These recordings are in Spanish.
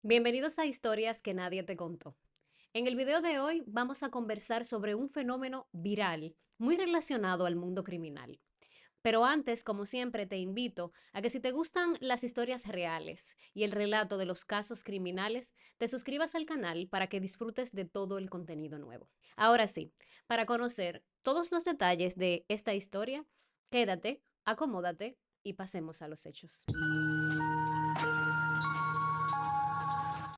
Bienvenidos a Historias que nadie te contó. En el video de hoy vamos a conversar sobre un fenómeno viral muy relacionado al mundo criminal. Pero antes, como siempre, te invito a que si te gustan las historias reales y el relato de los casos criminales, te suscribas al canal para que disfrutes de todo el contenido nuevo. Ahora sí, para conocer todos los detalles de esta historia, quédate, acomódate y pasemos a los hechos.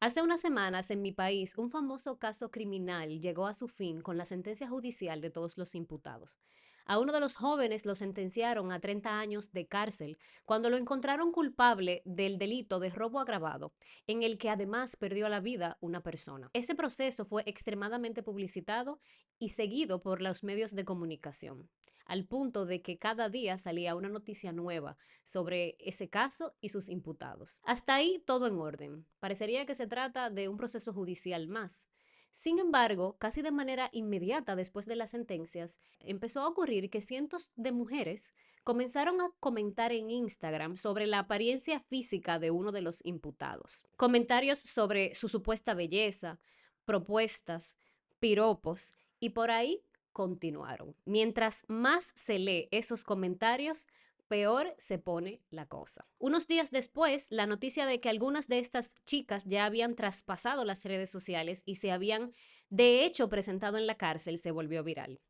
Hace unas semanas en mi país, un famoso caso criminal llegó a su fin con la sentencia judicial de todos los imputados. A uno de los jóvenes lo sentenciaron a 30 años de cárcel cuando lo encontraron culpable del delito de robo agravado, en el que además perdió la vida una persona. Ese proceso fue extremadamente publicitado y seguido por los medios de comunicación, al punto de que cada día salía una noticia nueva sobre ese caso y sus imputados. Hasta ahí todo en orden. Parecería que se trata de un proceso judicial más. Sin embargo, casi de manera inmediata después de las sentencias, empezó a ocurrir que cientos de mujeres comenzaron a comentar en Instagram sobre la apariencia física de uno de los imputados. Comentarios sobre su supuesta belleza, propuestas, piropos y por ahí continuaron. Mientras más se lee esos comentarios, peor se pone la cosa. Unos días después, la noticia de que algunas de estas chicas ya habían traspasado las redes sociales y se habían, de hecho, presentado en la cárcel se volvió viral.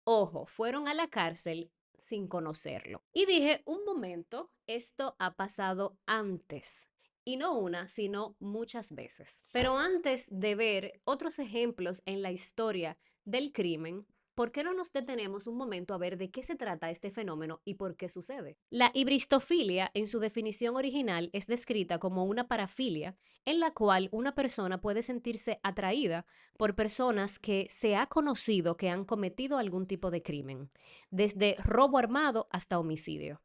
Ojo, fueron a la cárcel sin conocerlo. Y dije, un momento, esto ha pasado antes. Y no una, sino muchas veces. Pero antes de ver otros ejemplos en la historia del crimen, ¿por qué no nos detenemos un momento a ver de qué se trata este fenómeno y por qué sucede? La hibristofilia, en su definición original, es descrita como una parafilia en la cual una persona puede sentirse atraída por personas que se ha conocido que han cometido algún tipo de crimen, desde robo armado hasta homicidio.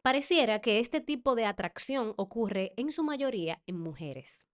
Pareciera que este tipo de atracción ocurre en su mayoría en mujeres.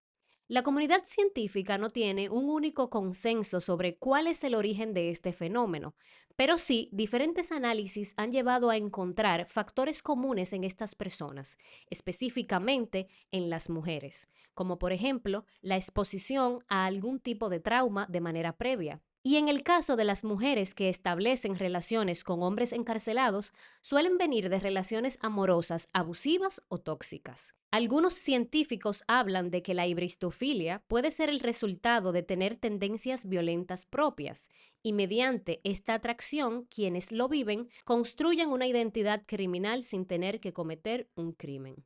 La comunidad científica no tiene un único consenso sobre cuál es el origen de este fenómeno, pero sí diferentes análisis han llevado a encontrar factores comunes en estas personas, específicamente en las mujeres, como por ejemplo la exposición a algún tipo de trauma de manera previa. Y en el caso de las mujeres que establecen relaciones con hombres encarcelados, suelen venir de relaciones amorosas abusivas o tóxicas. Algunos científicos hablan de que la hibristofilia puede ser el resultado de tener tendencias violentas propias y mediante esta atracción quienes lo viven construyen una identidad criminal sin tener que cometer un crimen.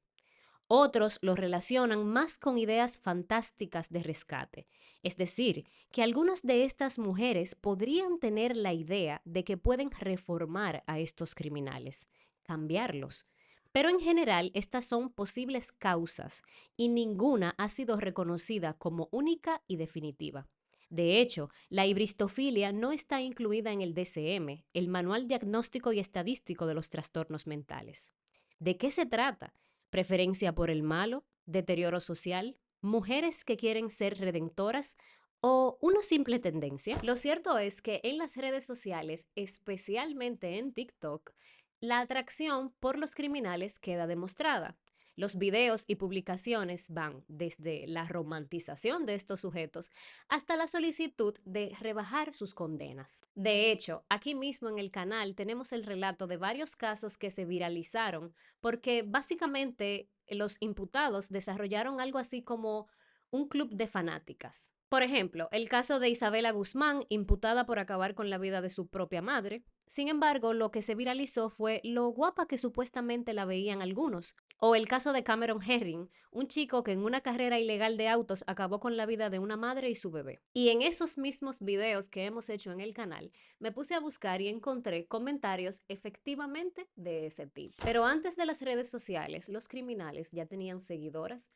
Otros lo relacionan más con ideas fantásticas de rescate, es decir, que algunas de estas mujeres podrían tener la idea de que pueden reformar a estos criminales, cambiarlos. Pero en general estas son posibles causas y ninguna ha sido reconocida como única y definitiva. De hecho, la hibristofilia no está incluida en el DSM, el Manual Diagnóstico y Estadístico de los Trastornos Mentales. ¿De qué se trata? ¿Preferencia por el malo? ¿Deterioro social? ¿Mujeres que quieren ser redentoras? ¿O una simple tendencia? Lo cierto es que en las redes sociales, especialmente en TikTok, la atracción por los criminales queda demostrada. Los videos y publicaciones van desde la romantización de estos sujetos hasta la solicitud de rebajar sus condenas. De hecho, aquí mismo en el canal tenemos el relato de varios casos que se viralizaron porque básicamente los imputados desarrollaron algo así como un club de fanáticas. Por ejemplo, el caso de Isabela Guzmán, imputada por acabar con la vida de su propia madre. Sin embargo, lo que se viralizó fue lo guapa que supuestamente la veían algunos. O el caso de Cameron Herring, un chico que en una carrera ilegal de autos acabó con la vida de una madre y su bebé. Y en esos mismos videos que hemos hecho en el canal, me puse a buscar y encontré comentarios efectivamente de ese tipo. Pero antes de las redes sociales, los criminales ya tenían seguidoras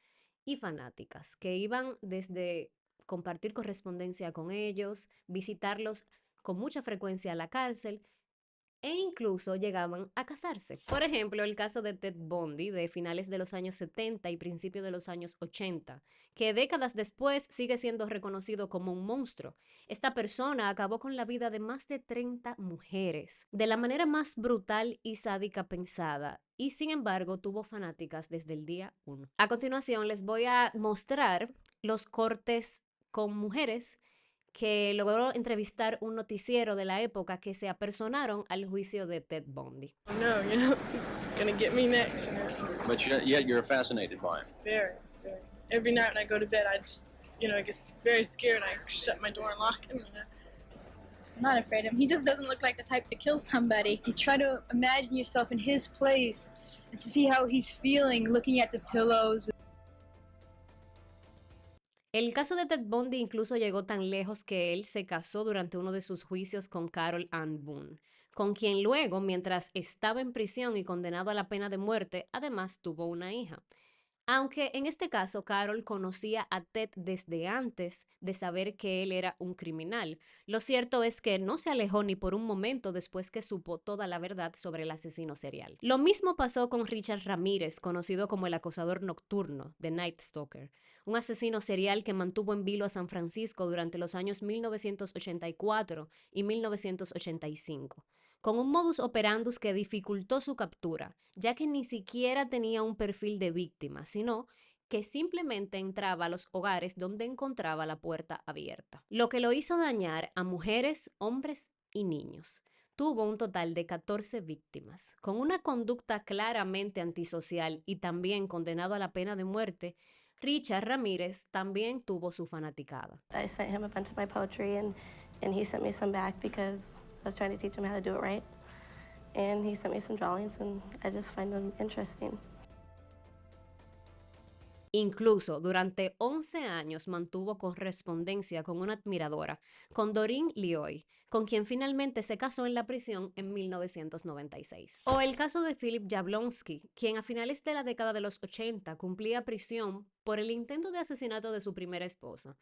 y fanáticas que iban desde compartir correspondencia con ellos, visitarlos con mucha frecuencia a la cárcel e incluso llegaban a casarse. Por ejemplo, el caso de Ted Bundy de finales de los años 70 y principios de los años 80, que décadas después sigue siendo reconocido como un monstruo. Esta persona acabó con la vida de más de 30 mujeres, de la manera más brutal y sádica pensada, y sin embargo tuvo fanáticas desde el día 1. A continuación les voy a mostrar los cortes con mujeres que logró entrevistar un noticiero de la época que se apersonaron al juicio de Ted Bundy. No, he's gonna get me next, But yet you're fascinated by him. Very, very. Every night when I go to bed, I just, I get very scared. I shut my door and lock him. I'm not afraid of him. He just doesn't look like the type to kill somebody. You try to imagine yourself in his place and to see how he's feeling looking at the pillows. El caso de Ted Bundy incluso llegó tan lejos que él se casó durante uno de sus juicios con Carol Ann Boone, con quien luego, mientras estaba en prisión y condenado a la pena de muerte, además tuvo una hija. Aunque en este caso Carol conocía a Ted desde antes de saber que él era un criminal, lo cierto es que no se alejó ni por un momento después que supo toda la verdad sobre el asesino serial. Lo mismo pasó con Richard Ramírez, conocido como el acosador nocturno, The Night Stalker, un asesino serial que mantuvo en vilo a San Francisco durante los años 1984 y 1985. Con un modus operandus que dificultó su captura, ya que ni siquiera tenía un perfil de víctima, sino que simplemente entraba a los hogares donde encontraba la puerta abierta, lo que lo hizo dañar a mujeres, hombres y niños. Tuvo un total de 14 víctimas. Con una conducta claramente antisocial y también condenado a la pena de muerte, Richard Ramírez también tuvo su fanaticada. I sent him a bunch of my poetry and he sent me some back because I was trying to teach him how to do it right. And he sent me some drawings and I just find them interesting. Incluso durante 11 años mantuvo correspondencia con una admiradora, con Doreen Lioy, con quien finalmente se casó en la prisión en 1996. O el caso de Philip Jablonski, quien a finales de la década de los 80 cumplía prisión por el intento de asesinato de su primera esposa,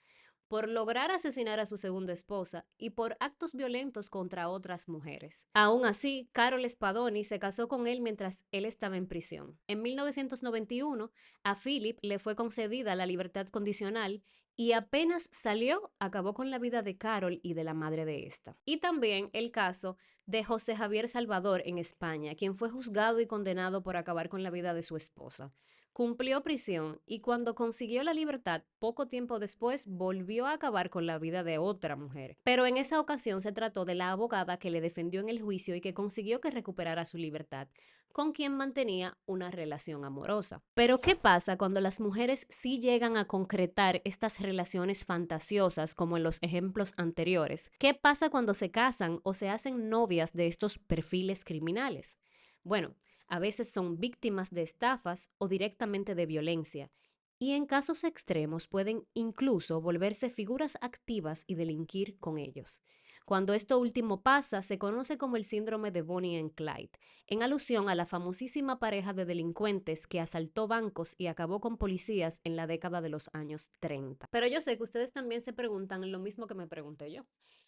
por lograr asesinar a su segunda esposa y por actos violentos contra otras mujeres. Aún así, Carol Spadoni se casó con él mientras él estaba en prisión. En 1991, a Philip le fue concedida la libertad condicional y apenas salió, acabó con la vida de Carol y de la madre de esta. Y también el caso de José Javier Salvador en España, quien fue juzgado y condenado por acabar con la vida de su esposa. Cumplió prisión y cuando consiguió la libertad, poco tiempo después volvió a acabar con la vida de otra mujer. Pero en esa ocasión se trató de la abogada que le defendió en el juicio y que consiguió que recuperara su libertad, con quien mantenía una relación amorosa. Pero ¿qué pasa cuando las mujeres sí llegan a concretar estas relaciones fantasiosas como en los ejemplos anteriores? ¿Qué pasa cuando se casan o se hacen novias de estos perfiles criminales? Bueno, a veces son víctimas de estafas o directamente de violencia, y en casos extremos pueden incluso volverse figuras activas y delinquir con ellos. Cuando esto último pasa, se conoce como el síndrome de Bonnie and Clyde, en alusión a la famosísima pareja de delincuentes que asaltó bancos y acabó con policías en la década de los años 30. Pero yo sé que ustedes también se preguntan lo mismo que me pregunté yo.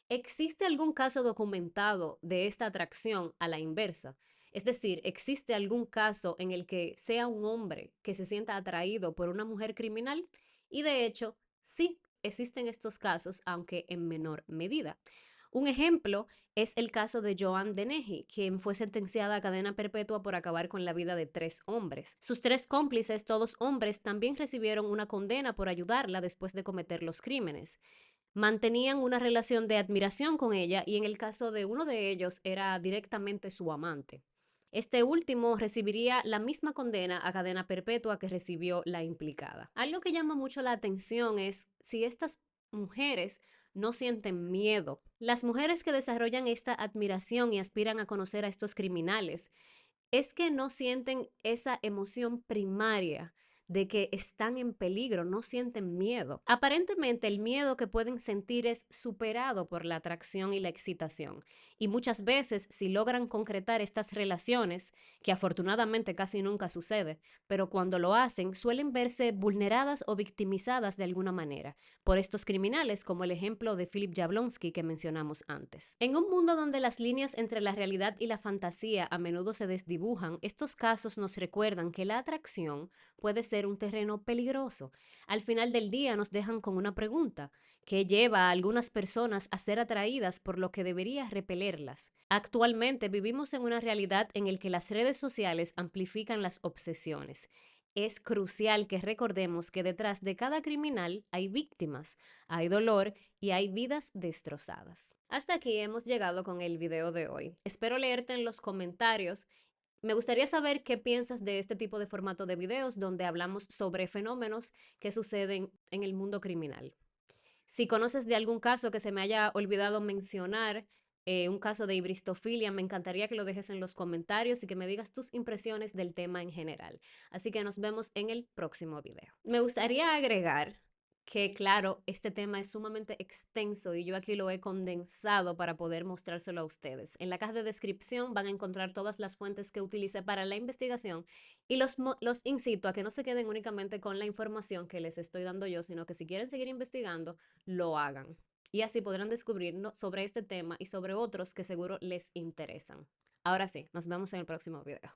¿Existe algún caso documentado de esta atracción a la inversa? Es decir, ¿existe algún caso en el que sea un hombre que se sienta atraído por una mujer criminal? Y de hecho, sí, existen estos casos, aunque en menor medida. Un ejemplo es el caso de Joan Dennehy, quien fue sentenciada a cadena perpetua por acabar con la vida de 3 hombres. Sus 3 cómplices, todos hombres, también recibieron una condena por ayudarla después de cometer los crímenes. Mantenían una relación de admiración con ella y en el caso de uno de ellos era directamente su amante. Este último recibiría la misma condena a cadena perpetua que recibió la implicada. Algo que llama mucho la atención es si estas mujeres no sienten miedo. Las mujeres que desarrollan esta admiración y aspiran a conocer a estos criminales, es que no sienten esa emoción primaria de que están en peligro, no sienten miedo. Aparentemente el miedo que pueden sentir es superado por la atracción y la excitación. Y muchas veces si logran concretar estas relaciones, que afortunadamente casi nunca sucede, pero cuando lo hacen suelen verse vulneradas o victimizadas de alguna manera por estos criminales, como el ejemplo de Philip Jablonski que mencionamos antes. En un mundo donde las líneas entre la realidad y la fantasía a menudo se desdibujan, estos casos nos recuerdan que la atracción puede ser un terreno peligroso. Al final del día nos dejan con una pregunta, que lleva a algunas personas a ser atraídas por lo que debería repelerlas. Actualmente vivimos en una realidad en la que las redes sociales amplifican las obsesiones. es crucial que recordemos que detrás de cada criminal hay víctimas, hay dolor y hay vidas destrozadas. Hasta aquí hemos llegado con el video de hoy. Espero leerte en los comentarios. Me gustaría saber qué piensas de este tipo de formato de videos donde hablamos sobre fenómenos que suceden en el mundo criminal. Si conoces de algún caso que se me haya olvidado mencionar, un caso de hibristofilia, me encantaría que lo dejes en los comentarios y que me digas tus impresiones del tema en general. Así que nos vemos en el próximo video. Me gustaría agregar que, claro, este tema es sumamente extenso y yo aquí lo he condensado para poder mostrárselo a ustedes. En la caja de descripción van a encontrar todas las fuentes que utilicé para la investigación y los incito a que no se queden únicamente con la información que les estoy dando yo, sino que si quieren seguir investigando, lo hagan. Y así podrán descubrir sobre este tema y sobre otros que seguro les interesan. Ahora sí, nos vemos en el próximo video.